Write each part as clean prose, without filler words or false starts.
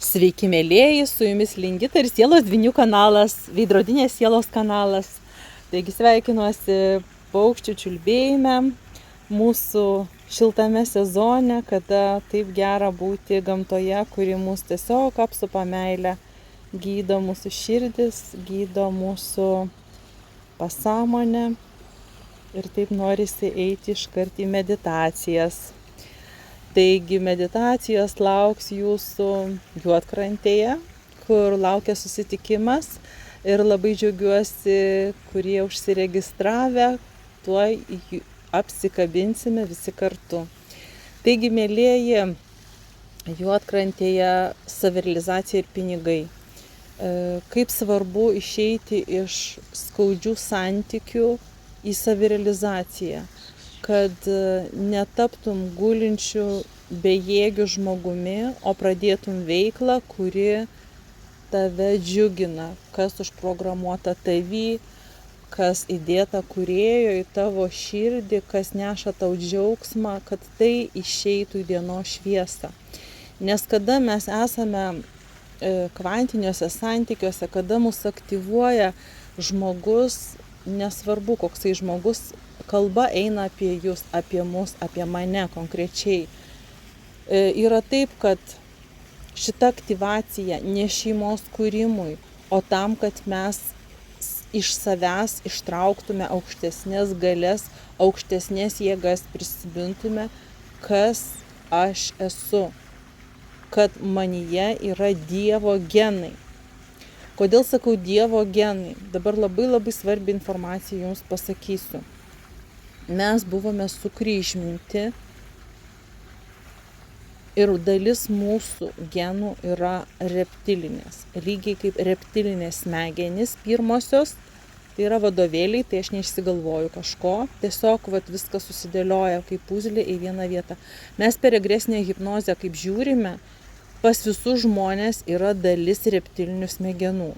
Sveiki, mėlėjai, su jumis Lingita ir Sielos dvynių kanalas, veidrodinės sielos kanalas. Taigi sveikinuosi paukščių čiulbėjime, mūsų šiltame sezone, kada taip gera būti gamtoje, kuri mus tiesiog apsupa meilę, gydo mūsų širdis, gydo mūsų pasąmonę ir taip norisi eiti iškart į meditacijas. Taigi meditacijos lauks jūsų Juodkrantėje, kur laukia susitikimas ir labai džiaugiuosi, kurie užsiregistravę, tuoj apsikabinsime visi kartu. Taigi, mėlieji, Juodkrantėje savirealizacija ir pinigai. Kaip svarbu išeiti iš skaudžių santykių į savirealizaciją, kad netaptum gulinčių bejėgių žmogumi, o pradėtum veiklą, kuri tave džiugina, kas užprogramuota tavy, kas įdėta kūrėjo į tavo širdį, kas neša tau džiaugsmą, kad tai išeitų į dienos šviesą. Nes kada mes esame kvantiniuose santykiuose, kada mus aktyvuoja žmogus, nesvarbu koksai žmogus, kalba eina apie jūs, apie mus, apie mane konkrečiai. Yra taip, kad šita aktyvacija ne šeimos kūrimui, o tam, kad mes iš savęs ištrauktume aukštesnės galias, aukštesnės jėgas, prisimintume, kas aš esu, kad manyje yra Dievo genai. Kodėl sakau Dievo genai? Dabar labai svarbi informacija jums pasakysiu. Mes buvome sukryžminti ir dalis mūsų genų yra reptilinės. Lygiai kaip reptilinės smegenys pirmosios, tai yra vadovėliai, tai aš neišsigalvoju kažko, tiesiog viskas susidėlioja kaip puzlė į vieną vietą. Mes per regresinę hipnozę, kaip žiūrime, pas visus žmonės yra dalis reptilinių smegenų.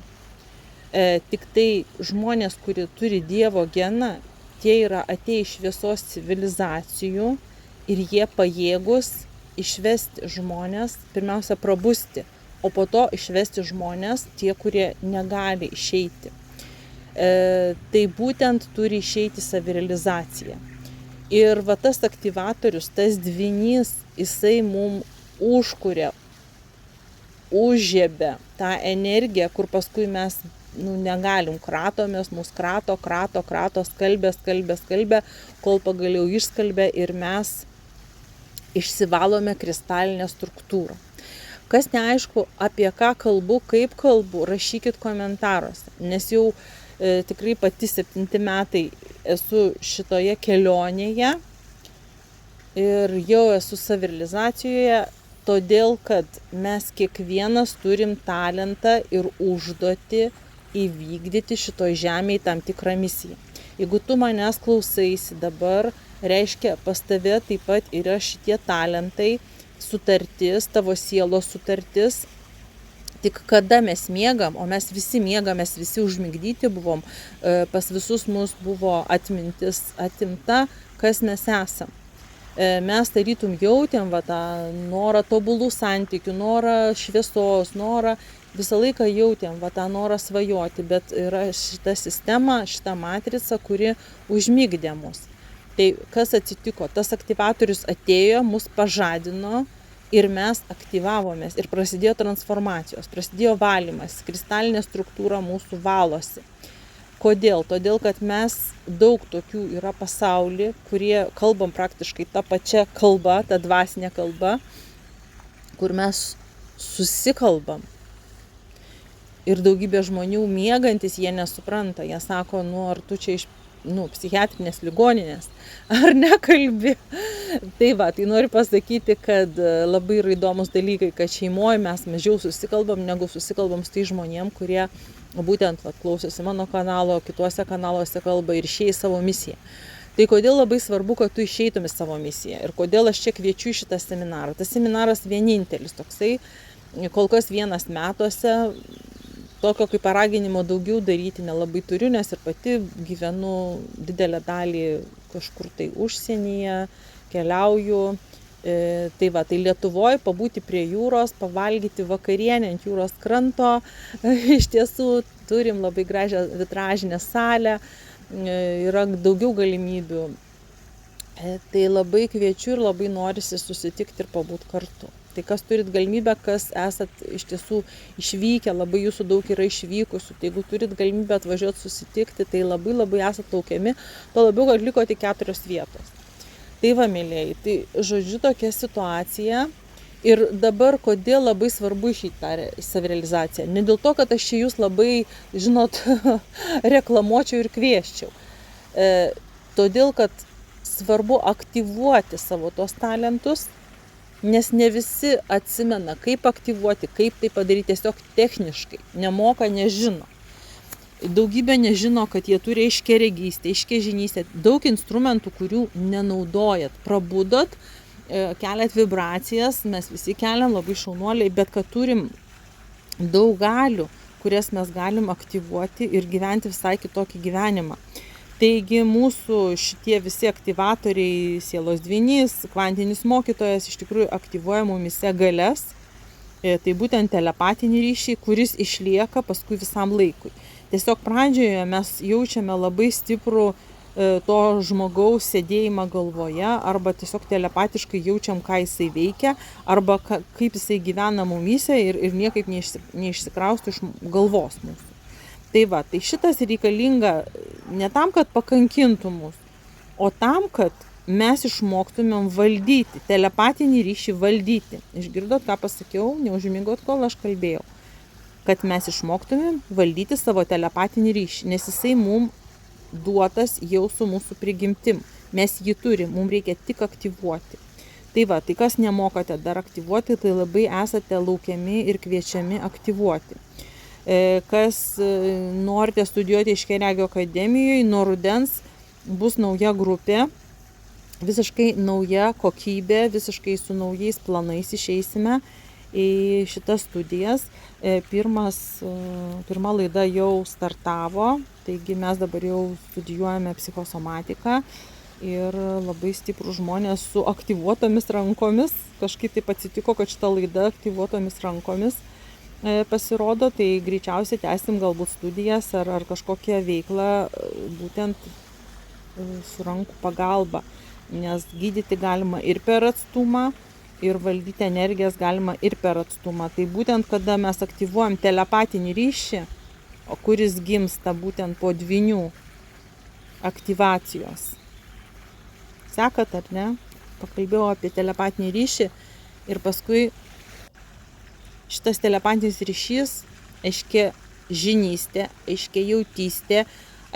Tik tai žmonės, kurie turi Dievo geną, tie yra atėję iš šviesos civilizacijų ir jie pajėgus išvesti žmonės, pirmiausia prabusti, o po to išvesti žmonės, tie, kurie negali išeiti. Tai būtent turi išeiti savirealizacija. Ir tas aktyvatorius, tas dvynys, jisai mums užkuria, užžiebia tą energiją, kur paskui mes negalim, kratomės, mus krato, skalbia, kol pagaliau išskalbia ir mes išsivalome kristalinę struktūrą. Kas neaišku, apie ką kalbu, kaip kalbu, rašykit komentaruose, nes jau tikrai pati 7 metai esu šitoje kelionėje ir jau esu savirealizacijoje, todėl, kad mes kiekvienas turim talentą ir užduotį įvykdyti šitoj žemėje tam tikrą misiją. Jeigu tu manęs klausaisi dabar, reiškia, pas tave taip pat yra šitie talentai, sutartis, tavo sielos sutartis. Tik kada mes miegam, o mes visi miegam, mes visi užmigdyti buvom, pas visus mus buvo atmintis atimta, kas mes esam. Mes tarytum jautėm tą norą tobulų santykių, norą šviesos, norą, visą laiką jautėm tą norą svajoti, bet yra šita sistema, šita matrica, kuri užmigdė mus. Tai kas atsitiko? Tas aktyvatorius atėjo, mus pažadino ir mes aktyvavomės ir prasidėjo transformacijos, prasidėjo valymas, kristalinė struktūra mūsų valosi. Kodėl? Todėl, kad mes daug tokių yra pasaulyje, kurie kalbam praktiškai tą pačią kalbą, tą dvasinę kalbą, kur mes susikalbam. Ir daugybė žmonių miegantis, jie nesupranta. Jie sako, ar tu čia iš psichiatrinės ligoninės, ar nekalbi. Tai noriu pasakyti, kad labai yra įdomus dalykai, kad šeimoje mes mažiau susikalbam, negu susikalbam su tai žmonėm, kurie būtent klausosi mano kanalo, kituose kanaluose kalba ir išėjai savo misiją. Tai kodėl labai svarbu, kad tu išeitum į savo misiją ir kodėl aš čia kviečiu į šitą seminarą. Tas seminaras vienintelis toksai, kol kas vienas metuose, tokio kaip paraginimo daugiau daryti nelabai turiu, nes ir pati gyvenu didelę dalį kažkur tai užsienyje, keliauju Tai Lietuvoje pabūti prie jūros, pavalgyti vakarienę ant jūros kranto, iš tiesų turim labai gražią vitražinę salę, yra daugiau galimybių. Tai labai kviečiu ir labai norisi susitikti ir pabūti kartu. Tai kas turit galimybę, kas esat iš tiesų išvykę, labai jūsų daug yra išvykusių, tai jeigu turit galimybę atvažiuoti susitikti, tai labai esat laukiami, tuo labiau, kad liko tik 4 vietos. Tai mėlėjai, tai žodžiu tokia situacija. Ir dabar, kodėl labai svarbu išeiti tą savirealizaciją? Ne dėl to, kad aš čia jūs labai, žinot, reklamuočiau ir kvieščiau. Todėl, kad svarbu aktyvuoti savo tos talentus, nes ne visi atsimena, kaip aktyvuoti, kaip tai padaryti tiesiog techniškai. Nemoka, nežino. Daugybė nežino, kad jie turi aiškiaregystę, aiškiažinystę, daug instrumentų, kurių nenaudojat. Prabudot, keliat vibracijas, mes visi keliam, labai šaunuoliai, bet kad turim daug galių, kurias mes galim aktyvuoti ir gyventi visai kitokį gyvenimą. Taigi mūsų šitie visi aktyvatoriai, sielos dvynys, kvantinis mokytojas iš tikrųjų aktyvuoja mumise galias, tai būtent telepatinį ryšį, kuris išlieka paskui visam laikui. Tiesiog pradžioje mes jaučiame labai stiprų to žmogaus sėdėjimą galvoje, arba tiesiog telepatiškai jaučiam, ką jisai veikia, arba kaip jisai gyvena mumise ir niekaip neišsikrausto iš galvos mūsų. Tai šitas reikalinga ne tam, kad pakankintų mus, o tam, kad mes išmoktumėm valdyti, telepatinį ryšį valdyti. Išgirdot, ką pasakiau, neužmigot, kol aš kalbėjau. Kad mes išmoktumėm valdyti savo telepatinį ryšį, nes jisai mums duotas jau su mūsų prigimtim. Mes jį turim, mums reikia tik aktyvuoti. Tai kas nemokate dar aktyvuoti, tai labai esate laukiami ir kviečiami aktyvuoti. Kas norite studijuoti Aiškiaregio akademijoje, nuo rudens bus nauja grupė, visiškai nauja kokybė, visiškai su naujais planais išeisime į šitas studijas. Pirma laida jau startavo, taigi mes dabar jau studijuojame psichosomatiką ir labai stiprų žmonės su aktyvuotomis rankomis. Kažkaip taip atsitiko, kad šita laida aktyvuotomis rankomis pasirodo, tai greičiausiai tęsim galbūt studijas ar kažkokią veiklą būtent su rankų pagalba, nes gydyti galima ir per atstumą, ir valdyti energijas galima ir per atstumą. Tai būtent kada mes aktyvuojam telepatinį ryšį, kuris gimsta būtent po dvynių aktyvacijos. Sekat ar ne? Pakalbėjau apie telepatinį ryšį ir paskui šitas telepatinis ryšys, aiškia žinystė, aiškia jautystė,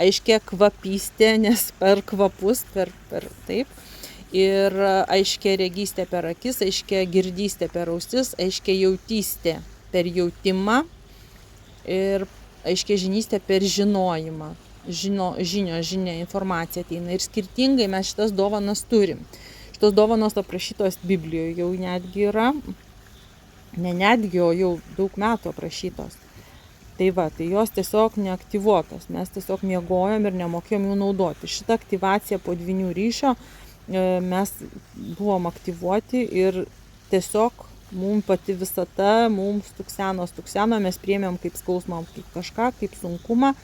aiškia kvapystė, nes per kvapus, per taip, ir aiškia regystė per akis, aiškia girdystė per ausis, aiškia jautystė per jautimą ir aiškia žinystė per žinojimą. Žinia, informacija ateina ir skirtingai mes šitas dovanas turim. Šitos dovanos aprašytos Biblijoje jau netgi yra. Ne netgi, o jau daug metų aprašytos. Tai jos tiesiog neaktyvuotos. Mes tiesiog miegojom ir nemokėjom jų naudoti. Šitą aktyvaciją po dvynių ryšio mes buvom aktyvuoti ir tiesiog mums pati visata, mums tukseno, mes priėmėm kaip skausmą, kaip kažką, kaip sunkumą,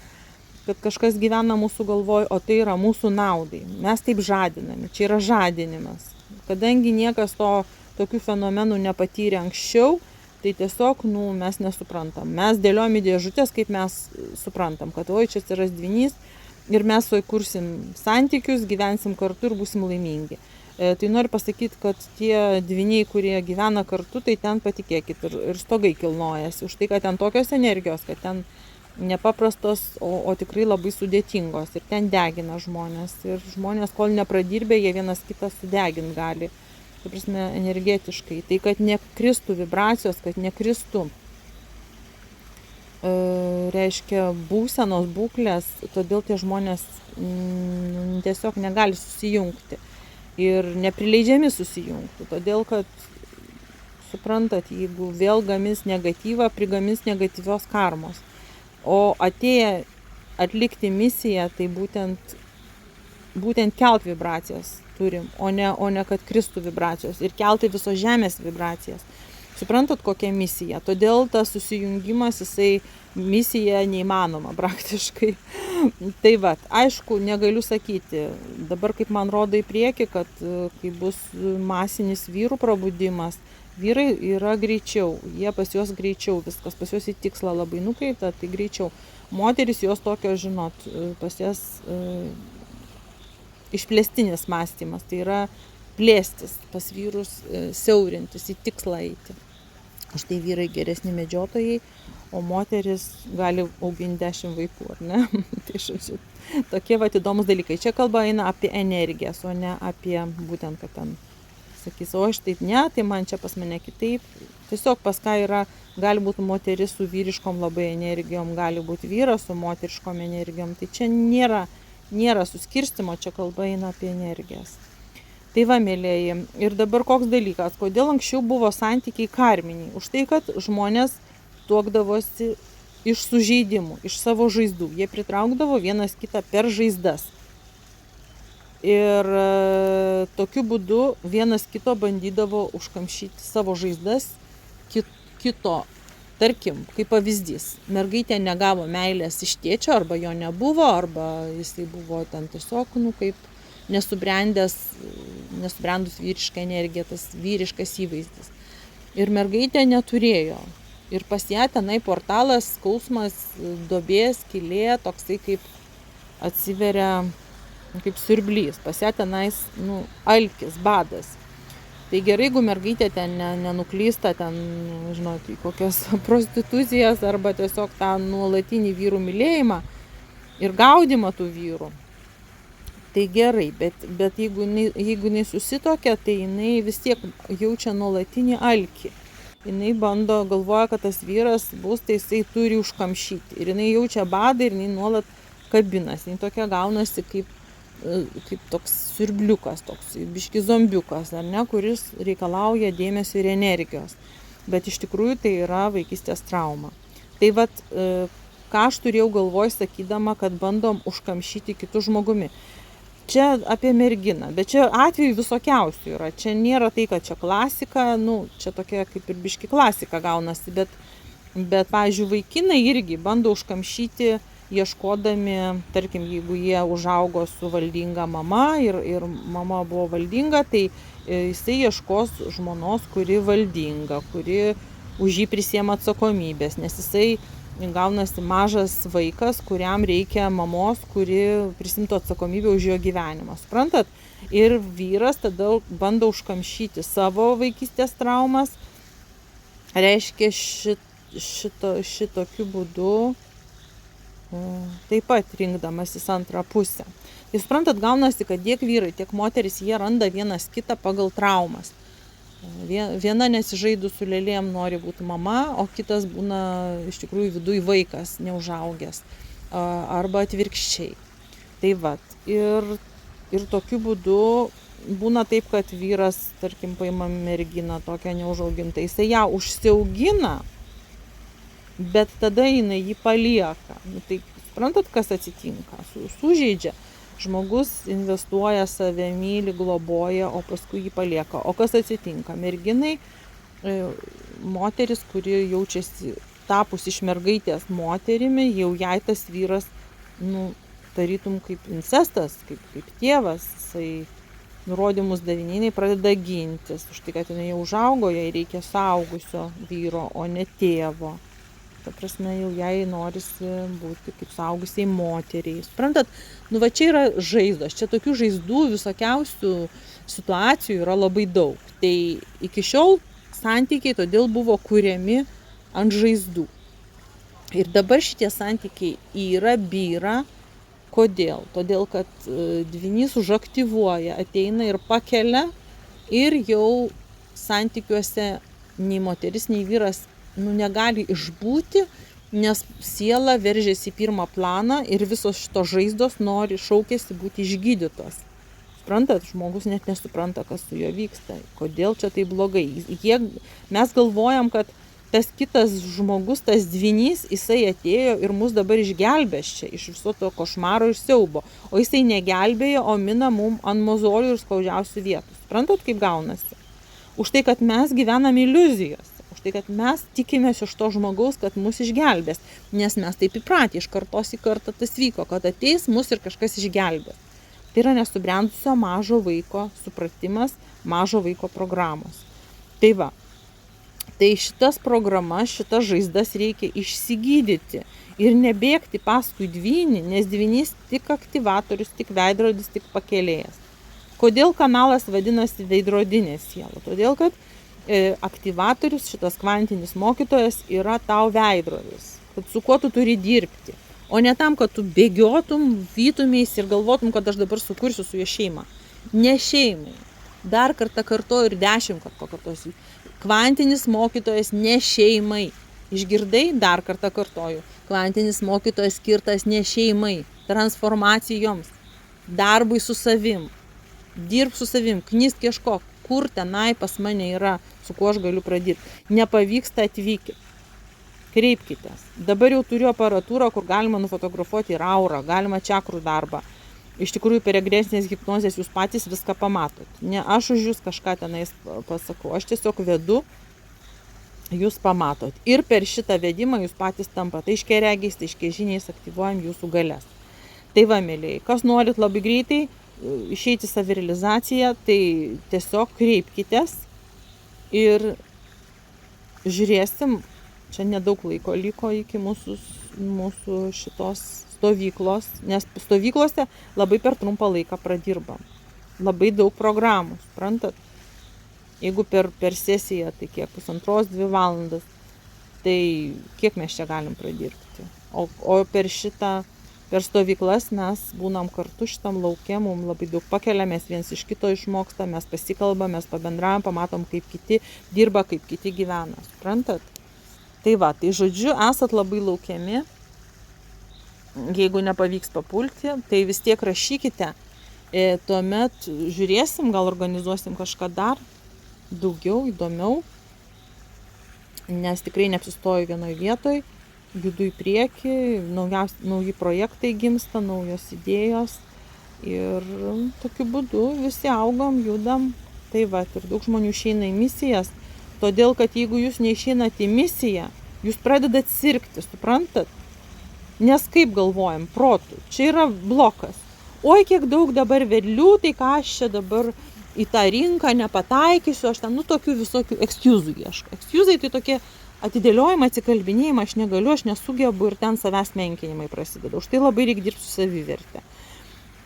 kad kažkas gyvena mūsų galvoj, o tai yra mūsų naudai. Mes taip žadinami, čia yra žadinimas. Kadangi niekas tokių fenomenų nepatyrė anksčiau, tai tiesiog mes nesuprantam. Mes dėliojam į dėžutės, kaip mes suprantam, kad čia atsiras dvynys ir mes kursim santykius, gyvensim kartu ir būsim laimingi. Tai noriu pasakyti, kad tie dvyniai, kurie gyvena kartu, tai ten patikėkit ir stogai kilnojasi. Už tai, kad ten tokios energijos, kad ten nepaprastos, o tikrai labai sudėtingos. Ir ten degina žmonės. Ir žmonės, kol nepradirbė, jie vienas kitą sudegint gali. Tai prasme, energetiškai. Tai kad nekristų vibracijos, kad nekristų reiškia būsenos būklės, todėl tie žmonės tiesiog negali susijungti ir neprileidžiami susijungti. Todėl, kad suprantat, jeigu vėl gamins negatyvą, prigamins negatyvios karmos. O atėję atlikti misiją, tai būtent kelt vibracijas. turim, o ne kad kristų vibracijos ir keltai visos žemės vibracijas. Suprantat, kokia misija? Todėl tas susijungimas, misija neįmanoma praktiškai. Tai va, aišku, negaliu sakyti, dabar kaip man rodo į priekį, kad kai bus masinis vyrų prabudimas, vyrai yra greičiau, pas juos greičiau, viskas pas juos į tikslą labai nukreipta, tai greičiau. Moteris jos tokio, žinot, pas jas išplėstinis mąstymas, tai yra plėstis, pas vyrus siaurintis, į tikslą eiti. Štai vyrai geresni medžiotojai, o moteris gali auginti 10 vaikų, ar ne? Tai žodžiu, tokie įdomus dalykai. Čia kalba eina apie energijas, o ne apie būtent, kad ten sakys, o aš taip ne, tai man čia pas mane kitaip. Tiesiog pas ką yra, gali būti moteris su vyriškom labai energijom, gali būti vyras su moteriškom energijom. Tai čia nėra suskirstimo, čia kalba eina apie energijas. Tai va, mėlėjai, ir dabar koks dalykas, kodėl anksčiau buvo santykiai karminiai? Už tai, kad žmonės tuokdavosi iš sužeidimų, iš savo žaizdų. Jie pritraukdavo vienas kitą per žaizdas. Ir tokiu būdu vienas kito bandydavo užkamšyti savo žaizdas kito. Tarkim, kaip pavyzdys, mergaitė negavo meilės iš tėčio, arba jo nebuvo, arba jisai buvo ten tiesiog, kaip nesubrendus vyriška energija, tas vyriškas įvaizdis. Ir mergaitė neturėjo. Ir pas ją tenai portalas, skausmas, duobė, skylė, toksai kaip atsiveria kaip siurblys. Pas ją tenais, alkis, badas. Tai gerai, jeigu mergaitė ten nenuklysta, ten, žinot, į kokias prostitucijas arba tiesiog tą nuolatinį vyrų mylėjimą ir gaudimą tų vyrų. Tai gerai, bet jeigu jinai susitokia, tai jinai vis tiek jaučia nuolatinį alkį. Jinai galvoja, kad tas vyras bus, tai jisai turi užkamšyti. Ir jinai jaučia badą ir jinai nuolat kabinas. Jinai tokia gaunasi kaip toks siurbliukas, toks biški zombiukas, ar ne, kuris reikalauja dėmesio ir energijos. Bet iš tikrųjų tai yra vaikystės trauma. Tai vat, ką aš turėjau galvoj sakydama, kad bandom užkamšyti kitų žmogumi. Čia apie merginą, bet čia atvejų visokiausių yra. Čia nėra tai, kad čia klasika, čia tokia kaip ir biški klasika gaunasi, bet pavyzdžiui, vaikinai irgi bando užkamšyti, ieškodami, tarkim, jeigu jie užaugo su valdinga mama ir mama buvo valdinga, tai jisai ieškos žmonos, kuri valdinga, kuri už jį prisiema atsakomybės, nes jisai gaunasi mažas vaikas, kuriam reikia mamos, kuri prisimtų atsakomybę už jo gyvenimą. Suprantat? Ir vyras tada bando užkamšyti savo vaikystės traumas. Reiškia šitokiu būdu taip pat rinkdamasis antrą pusę. Tai suprantat, gaunasi, kad tiek vyrai, tiek moteris, jie randa vienas kitą pagal traumas. Viena nesižaidus su lėlėm nori būti mama, o kitas būna iš tikrųjų viduj vaikas, neužaugęs. Arba atvirkščiai. Tai vat. Ir tokiu būdu būna taip, kad vyras, tarkim, paima merginą tokią neužaugintą. Jisai ją užsiaugina, bet tada jinai jį palieka. Tai suprantat, kas atsitinka? Sužeidžia. Žmogus investuoja save, myli, globoja, o paskui jį palieka. O kas atsitinka? Merginai, moteris, kuri jaučiasi tapus iš mergaitės moterimi, jau jai tas vyras, tarytum kaip incestas, kaip tėvas, jisai nurodymus davininiai pradeda gintis. Už tai, kad jinai jau užaugo, jai reikia suaugusio vyro, o ne tėvo. Ta prasme, jau jai norisi būti kaip suaugusiai moteriai. Suprantat, va čia yra žaizdos. Čia tokių žaizdų visokiausių situacijų yra labai daug. Tai iki šiol santykiai todėl buvo kuriami ant žaizdų. Ir dabar šitie santykiai byra. Kodėl? Todėl, kad dvynys užaktyvuoja, ateina ir pakelia ir jau santykiuose nei moteris, nei vyras negali išbūti, nes siela veržiasi į pirmą planą ir visos šitos žaizdos šaukėsi būti išgydytos. Suprantat, žmogus net nesupranta, kas su juo vyksta, kodėl čia tai blogai. Mes galvojam, kad tas kitas žmogus, tas dvynys, jisai atėjo ir mus dabar išgelbės čia iš viso to košmaro ir siaubo. O jisai negelbėjo, o mina mum ant mozolių ir skaudžiausių vietų. Suprantat, kaip gaunasi? Už tai, kad mes gyvename iliuzijose. Už tai, kad mes tikimės iš to žmogaus, kad mus išgelbės. Nes mes taip įpratę, iš kartos į kartą tas vyko, kad ateis mus ir kažkas išgelbės. Tai yra nesubrendusio mažo vaiko supratimas, mažo vaiko programos. Tai va. Tai šitas programas, šitas žaizdas reikia išsigydyti ir nebėgti paskui dvynį, nes dvynys tik aktyvatorius, tik veidrodis, tik pakėlėjas. Kodėl kanalas vadinasi veidrodinė siela? Todėl, kad aktyvatorius, šitas kvantinis mokytojas yra tau veidrodis, kad su kuo tu turi dirbti. O ne tam, kad tu bėgiotum, vytumės ir galvotum, kad aš dabar sukursiu su jo šeimą. Ne šeimai. Dar kartą kartoju ir 10 kartų pakartosiu. Kvantinis mokytojas ne šeimai. Išgirdai? Dar kartą kartoju. Kvantinis mokytojas skirtas ne šeimai. Transformacijoms. Darbui su savim. Dirb su savim. Knysk ieškok. Kur tenai pas mane yra, su kuo aš galiu pradėti. Nepavyksta, atvykit. Kreipkitės. Dabar jau turiu aparatūrą, kur galima nufotografuoti ir aurą. Galima čakrų darbą. Iš tikrųjų, per regresinės hipnozės jūs patys viską pamatot. Ne aš už jūs kažką tenais pasakau, aš tiesiog vedu, jūs pamatot. Ir per šitą vedimą jūs patys tampat aiškiaregiais, aiškiažiniais, aktyvuojam jūsų galias. Tai va, mėlyjei, kas norit labai greitai išeiti į savirealizaciją, tai tiesiog kreipkitės ir žiūrėsim, čia nedaug laiko liko iki mūsų šitos stovyklos, nes stovyklose labai per trumpą laiką pradirbam. Labai daug programų, suprantat? Jeigu per sesiją, tai kiek 1,5–2 valandas, tai kiek mes čia galim pradirbti. O per stovyklas mes būnam kartu šitam lauke, mums labai daug pakelia, mes viens iš kito išmokstam, mes pasikalbam, mes pabendravom, pamatom, kaip kiti dirba, kaip kiti gyvena, suprantat? Tai va, tai žodžiu, esat labai laukiami. Jeigu nepavyks papulti, tai vis tiek rašykite, tuomet žiūrėsim, gal organizuosim kažką dar daugiau, įdomiau, nes tikrai neapsistoju vienoj vietoj, judu į priekį, nauji projektai gimsta, naujos idėjos ir tokiu būdu visi augam, judam, tai va, ir daug žmonių išeina į misijas, todėl, kad jeigu jūs neišeinat į misiją, jūs pradedat sirgti, suprantat? Nes kaip galvojam, protų, čia yra blokas. Oi, kiek daug dabar vedlių, tai ką aš čia dabar į tą rinką nepataikysiu, aš ten, tokių visokių excusų ieškau. Excusai tai tokie atidėliojimai, atsikalbinėjimai, aš negaliu, aš nesugebu ir ten savęs menkinimai prasideda. Už tai labai reikia dirbti su savivertė.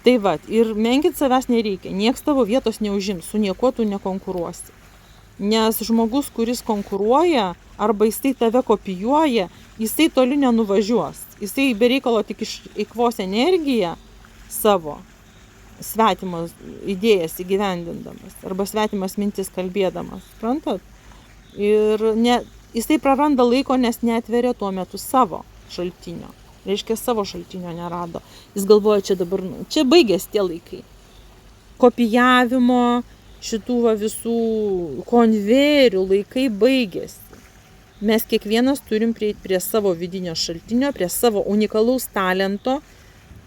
Tai va, ir menkinti savęs nereikia, nieks tavo vietos neužims, su niekuo tu nekonkuruosi. Nes žmogus, kuris konkuruoja, arba jisai tave kopijuoja, jisai toli nenuvažiuos. Jisai be reikalo tik eikvos energiją savo, svetimas idėjas įgyvendindamas, arba svetimas mintis kalbėdamas, suprantat? Ir jisai praranda laiko, nes neatveria tuo metu savo šaltinio. Reiškia, savo šaltinio nerado. Jis galvoja, čia baigėsi tie laikai. Kopijavimo, šitų visų konvejerių laikai baigėsi. Mes kiekvienas turim prieiti prie savo vidinio šaltinio, prie savo unikalaus talento,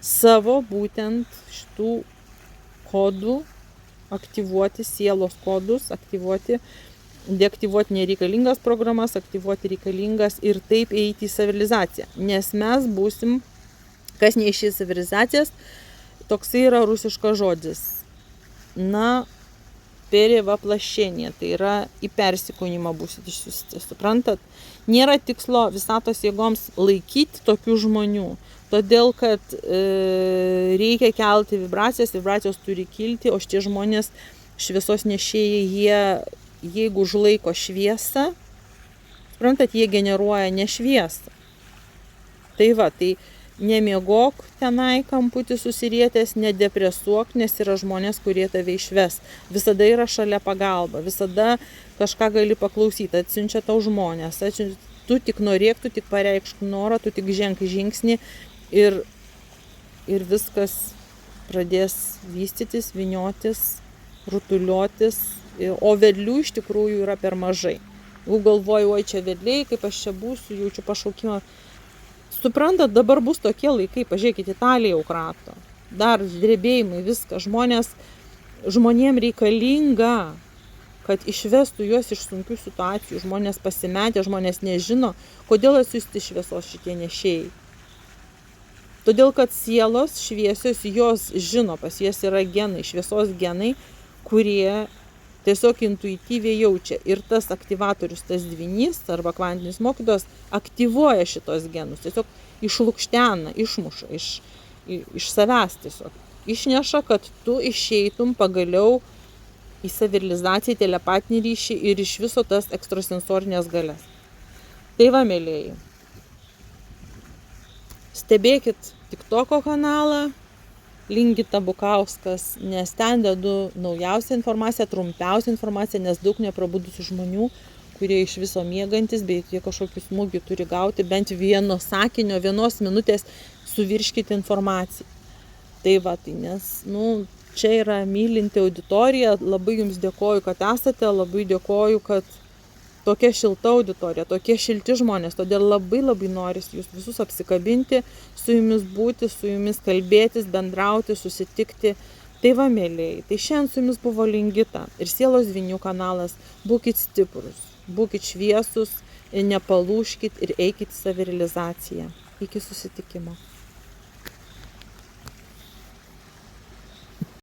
savo būtent šitų kodų, aktyvuoti sielos kodus, deaktyvuoti nereikalingas programas, aktyvuoti reikalingas ir taip eiti į savirealizaciją. Nes mes būsim, kas neišės savirealizacijas, toksai yra rusiškas žodis. Перевоплощение, tai yra į persikūnimą būsit išsiųsti, suprantat? Nėra tikslo visatos jėgoms laikyti tokių žmonių, todėl kad reikia kelti vibracijas, vibracijos turi kilti, o šitie žmonės šviesos nešėjai, jeigu užlaiko šviesą, suprantat, jie generuoja nešviesą. Tai va, tai nemiegok tenai kamputį susirietęs, nedepresuok, nes yra žmonės, kurie tave išves. Visada yra šalia pagalba, visada kažką gali paklausyti, atsiunčia tau žmonės, tu tik norėk, tu tik pareikšk norą, tu tik ženk žingsnį ir viskas pradės vystytis, vyniotis, rutuliotis, o vedlių iš tikrųjų yra per mažai. Jau galvoju, oi čia vedliai, kaip aš čia būsiu, jaučiu pašaukimą. Suprantat, dabar bus tokie laikai, pažiūrėkit, Italija jau krato. Dar drebėjimai, viskas. Žmonėm reikalinga, kad išvestų juos iš sunkių situacijų. Žmonės pasimetę, žmonės nežino, kodėl atsiųsti šviesos šitie nešėjai. Todėl, kad sielos šviesios, jos žino, pas jas yra genai, šviesos genai, kurie tiesiog intuityviai jaučia. Ir tas aktyvatorius, tas dvynys arba kvantinis mokytojas aktyvuoja šitos genus. Tiesiog išlukštena, išmuša, iš savęs tiesiog. Išneša, kad tu išeitum pagaliau į savirealizaciją, telepatinį ryšį ir iš viso tas ekstrasensorinės galias. Tai va, mėlėjai. Stebėkit TikToko kanalą, Lingita Bukauskas, nes ten dedu naujausią informaciją, trumpiausią informaciją, nes daug neprabudusių žmonių, kurie iš viso miegantis, bei jie kažkokių smūgių turi gauti, bent vieno sakinio, vienos minutės suvirškyti informaciją. Tai va, tai nes, čia yra mylinti auditorija, labai jums dėkoju, kad esate, labai dėkoju, kad tokia šilta auditorija, tokie šilti žmonės, todėl labai norisi jūs visus apsikabinti, su jumis būti, su jumis kalbėtis, bendrauti, susitikti. Tai va, mėlėjai, tai šiandien su jumis buvo Lingita ir Sielos dvynių kanalas. Būkit stiprus, būkit šviesus, nepalūžkit ir eikit į savirealizaciją. Iki susitikimo.